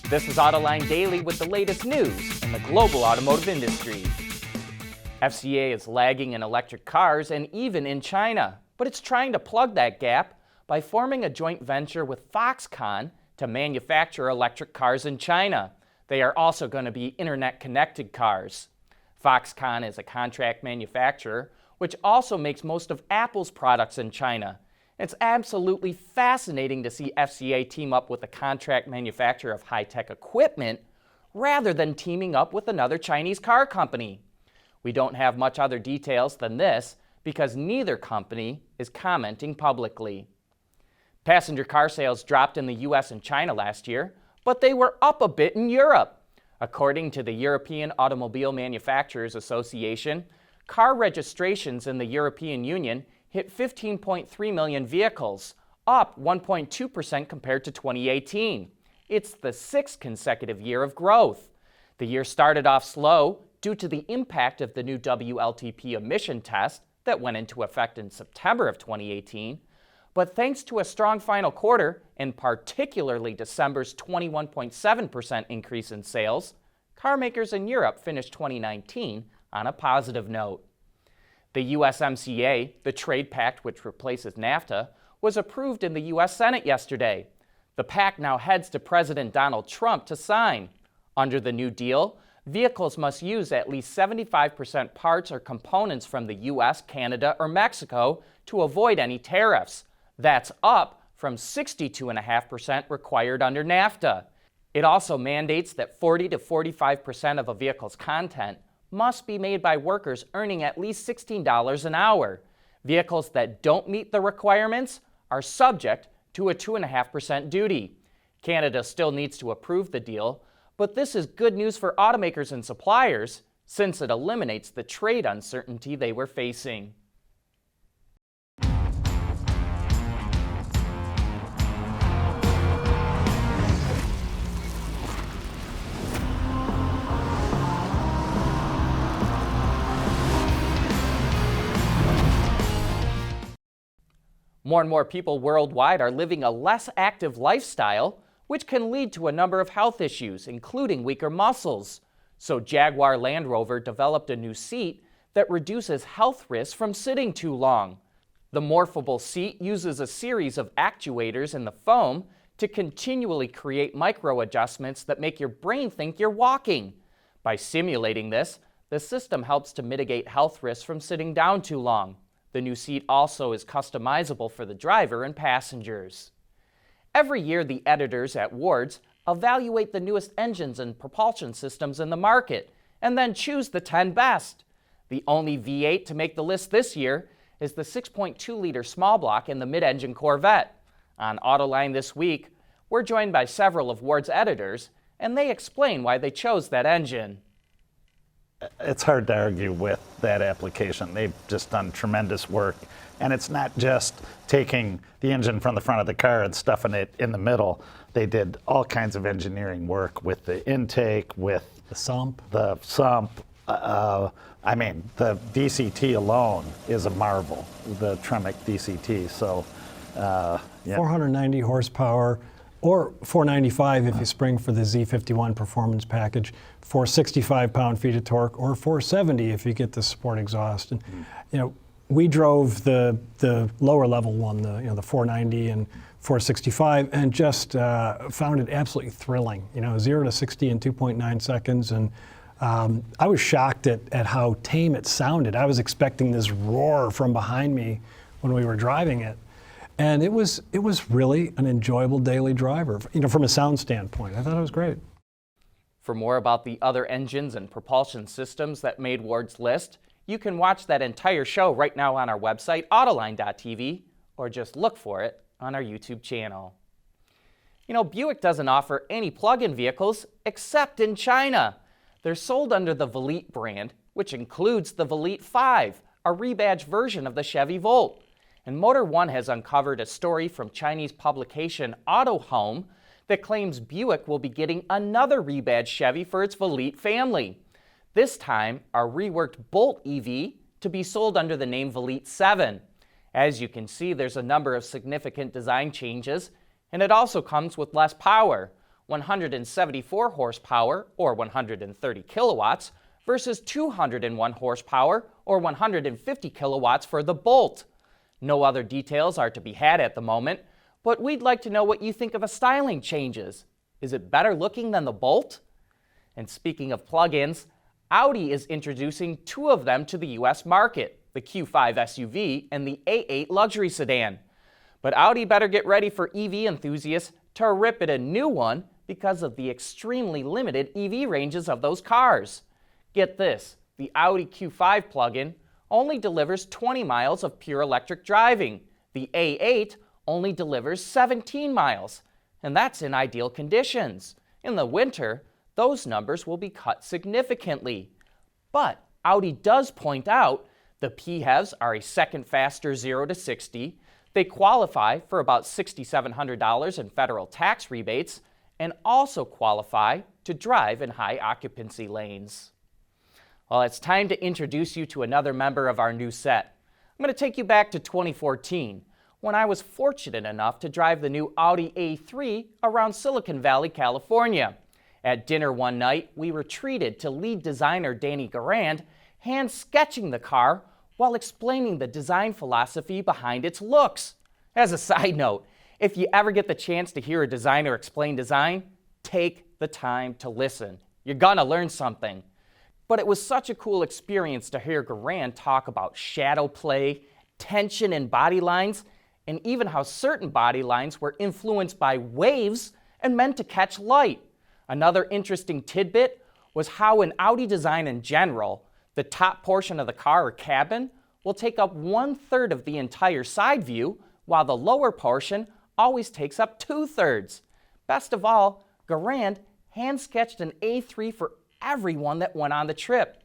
This is Autoline Daily with the latest news in the global automotive industry. FCA is lagging in electric cars and even in China, but it's trying to plug that gap by forming a joint venture with Foxconn to manufacture electric cars in China. They are also going to be internet-connected cars. Foxconn is a contract manufacturer, which also makes most of Apple's products in China. It's absolutely fascinating to see FCA team up with a contract manufacturer of high-tech equipment rather than teaming up with another Chinese car company. We don't have much other details than this because neither company is commenting publicly. Passenger car sales dropped in the US and China last year, but they were up a bit in Europe. According to the European Automobile Manufacturers Association, car registrations in the European Union hit 15.3 million vehicles, up 1.2% compared to 2018. It's the sixth consecutive year of growth. The year started off slow due to the impact of the new WLTP emission test that went into effect in September of 2018. But thanks to a strong final quarter, and particularly December's 21.7% increase in sales, car makers in Europe finished 2019 on a positive note. The USMCA, the trade pact which replaces NAFTA, was approved in the U.S. Senate yesterday. The pact now heads to President Donald Trump to sign. Under the new deal, vehicles must use at least 75% parts or components from the U.S., Canada, or Mexico to avoid any tariffs. That's up from 62.5% required under NAFTA. It also mandates that 40 to 45% of a vehicle's content must be made by workers earning at least $16 an hour. Vehicles that don't meet the requirements are subject to a 2.5% duty. Canada still needs to approve the deal, but this is good news for automakers and suppliers since it eliminates the trade uncertainty they were facing. More and more people worldwide are living a less active lifestyle, which can lead to a number of health issues, including weaker muscles. So Jaguar Land Rover developed a new seat that reduces health risks from sitting too long. The Morphable seat uses a series of actuators in the foam to continually create micro-adjustments that make your brain think you're walking. By simulating this, the system helps to mitigate health risks from sitting down too long. The new seat also is customizable for the driver and passengers. Every year, the editors at Wards evaluate the newest engines and propulsion systems in the market and then choose the 10 best. The only V8 to make the list this year is the 6.2-liter small block in the mid-engine Corvette. On Autoline this week, we're joined by several of Ward's editors, and they explain why they chose that engine. It's hard to argue with that application. They've just done tremendous work. And it's not just taking the engine from the front of the car and stuffing it in the middle. They did all kinds of engineering work with the intake, with the sump. The DCT alone is a marvel, the Tremec DCT. So, yeah. 490 horsepower, or 495 if you spring for the Z51 performance package, 465 pound-feet of torque, or 470 if you get the sport exhaust. And we drove the lower level one, the 490 and 465, and just found it absolutely thrilling. 0 to 60 in 2.9 seconds, and I was shocked at how tame it sounded. I was expecting this roar from behind me when we were driving it. And it was really an enjoyable daily driver, from a sound standpoint. I thought it was great. For more about the other engines and propulsion systems that made Ward's list, you can watch that entire show right now on our website, Autoline.tv, or just look for it on our YouTube channel. Buick doesn't offer any plug-in vehicles except in China. They're sold under the Velite brand, which includes the Velite 5, a rebadged version of the Chevy Volt. And Motor One has uncovered a story from Chinese publication Auto Home that claims Buick will be getting another rebadged Chevy for its Velite family. This time, a reworked Bolt EV to be sold under the name Velite 7. As you can see, there's a number of significant design changes, and it also comes with less power. 174 horsepower or 130 kilowatts versus 201 horsepower or 150 kilowatts for the Bolt. No other details are to be had at the moment, but we'd like to know what you think of the styling changes. Is it better looking than the Bolt? And speaking of plug-ins, Audi is introducing two of them to the US market, the Q5 SUV and the A8 luxury sedan. But Audi better get ready for EV enthusiasts to rip it a new one because of the extremely limited EV ranges of those cars. Get this, the Audi Q5 plug-in only delivers 20 miles of pure electric driving. The A8 only delivers 17 miles, and that's in ideal conditions. In the winter, those numbers will be cut significantly. But Audi does point out the PHEVs are a second faster 0 to 60. They qualify for about $6,700 in federal tax rebates and also qualify to drive in high occupancy lanes. Well, it's time to introduce you to another member of our new set. I'm going to take you back to 2014 when I was fortunate enough to drive the new Audi A3 around Silicon Valley, California. At dinner one night, we were treated to lead designer Danny Garand hand sketching the car while explaining the design philosophy behind its looks. As a side note, if you ever get the chance to hear a designer explain design, take the time to listen. You're gonna learn something. But it was such a cool experience to hear Garand talk about shadow play, tension in body lines, and even how certain body lines were influenced by waves and meant to catch light. Another interesting tidbit was how in Audi design in general, the top portion of the car or cabin will take up 1/3 of the entire side view, while the lower portion always takes up 2/3. Best of all, Garand hand-sketched an A3 for everyone that went on the trip.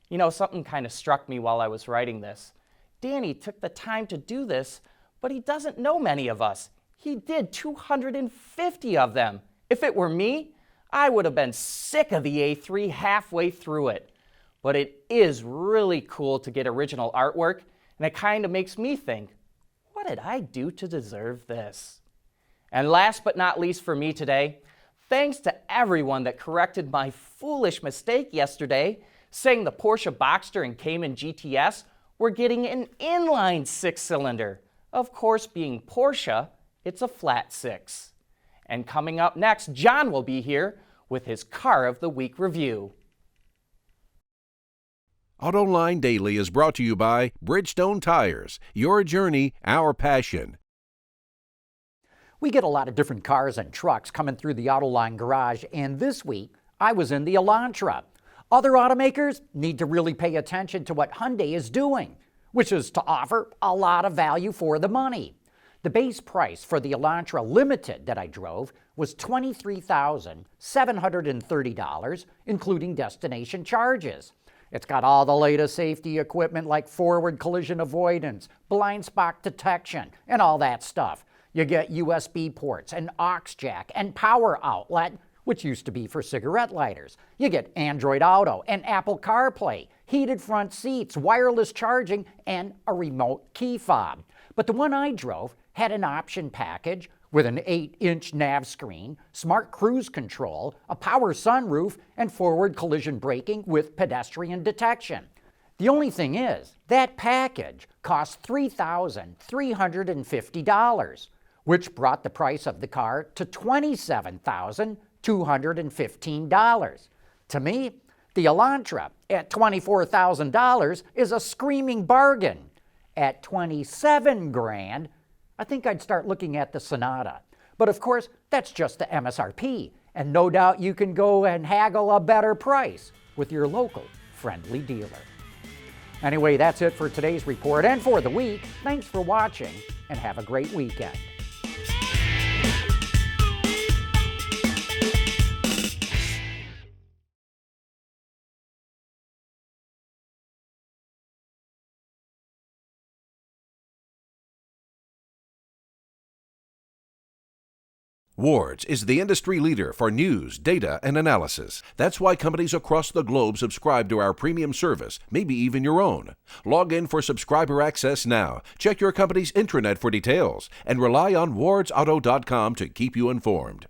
You know, something kind of struck me while I was writing this. Danny took the time to do this, but he doesn't know many of us. He did 250 of them. If it were me, I would have been sick of the A3 halfway through it. But it is really cool to get original artwork, and it kind of makes me think, what did I do to deserve this? And last but not least for me today, thanks to everyone that corrected my foolish mistake yesterday, saying the Porsche Boxster and Cayman GTS were getting an inline six-cylinder. Of course, being Porsche, it's a flat six. And coming up next, John will be here with his Car of the Week review. Autoline Daily is brought to you by Bridgestone Tires. Your journey, our passion. We get a lot of different cars and trucks coming through the Autoline garage, and this week I was in the Elantra. Other automakers need to really pay attention to what Hyundai is doing, which is to offer a lot of value for the money. The base price for the Elantra Limited that I drove was $23,730, including destination charges. It's got all the latest safety equipment like forward collision avoidance, blind spot detection, and all that stuff. You get USB ports, an aux jack, and power outlet, which used to be for cigarette lighters. You get Android Auto and Apple CarPlay, heated front seats, wireless charging, and a remote key fob. But the one I drove had an option package with an 8-inch nav screen, smart cruise control, a power sunroof, and forward collision braking with pedestrian detection. The only thing is, that package cost $3,350, which brought the price of the car to $27,215. To me, the Elantra at $24,000 is a screaming bargain. At $27,000, I think I'd start looking at the Sonata. But of course, that's just the MSRP, and no doubt you can go and haggle a better price with your local friendly dealer. Anyway, that's it for today's report and for the week. Thanks for watching, and have a great weekend. Wards is the industry leader for news, data, and analysis. That's why companies across the globe subscribe to our premium service, maybe even your own. Log in for subscriber access now. Check your company's intranet for details, and rely on wardsauto.com to keep you informed.